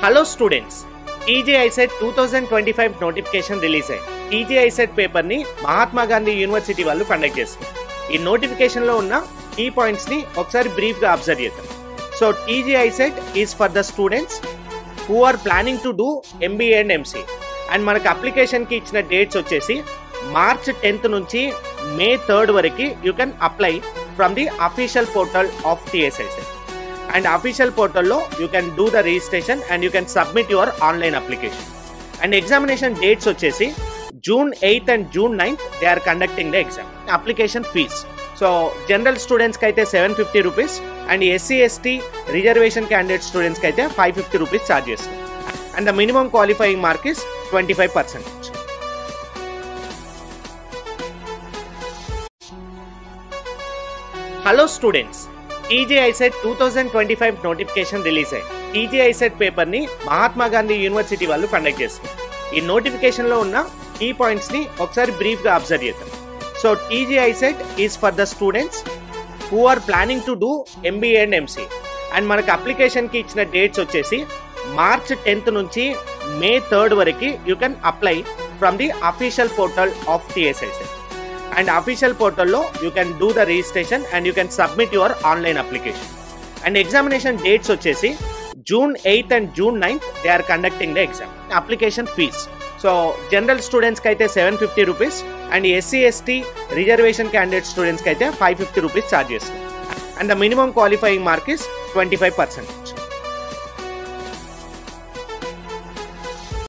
Hello students, TG ICET 2025 notification release అయ్యింది. TG ICET పేపర్ని Mahatma Gandhi university వాళ్ళు కండక్ట్ చేస్తారు. ఈ నోటిఫికేషన్లో ఉన్న కీ పాయింట్స్ని ఒకసారి బ్రీఫ్గా అబ్జర్వ్ చేద్దాం. So TG ICET is for the students who are planning to do MBA and MC. And మనకు అప్లికేషన్కి ఇచ్చిన డేట్స్ వచ్చేసి మార్చ్ 10th నుంచి మే 3rd వరకు you can apply from the official portal of TS ICET. And official పోర్టల్లో you can do the registration and you can submit your online application. And examination dates వచ్చేసి June 8th and June 9th they are conducting the exam. Application fee so general స్టూడెంట్స్కి అయితే 750 rupees and SC ST reservation candidate స్టూడెంట్స్కి అయితే 550 rupees charge చేస్తుంది. And the minimum qualifying mark is 25%. Hello students, TG ICET 2025 notification release అయ్యింది. TG ICET పేపర్ని Mahatma Gandhi university వాళ్ళు conduct చేస్తారు. ఈ నోటిఫికేషన్లో ఉన్న కీ పాయింట్స్ని ఒకసారి బ్రీఫ్గా అబ్జర్వ్ చేద్దాం. So TG ICET is for the students who are planning to do MBA and MC. And మనకు అప్లికేషన్కి ఇచ్చిన డేట్స్ వచ్చేసి మార్చ్ 10th నుంచి మే 3rd వరకు you can apply from the official portal of TS ICET. And official పోర్టల్లో you can do the registration and you can submit your online application. And examination dates వచ్చేసి June 8th and June 9th they are conducting the exam. Application fee so general స్టూడెంట్స్కి అయితే 750 rupees and SC ST reservation candidate స్టూడెంట్స్కి అయితే 550 rupees charge చేస్తుంది. And the minimum qualifying mark is 25%.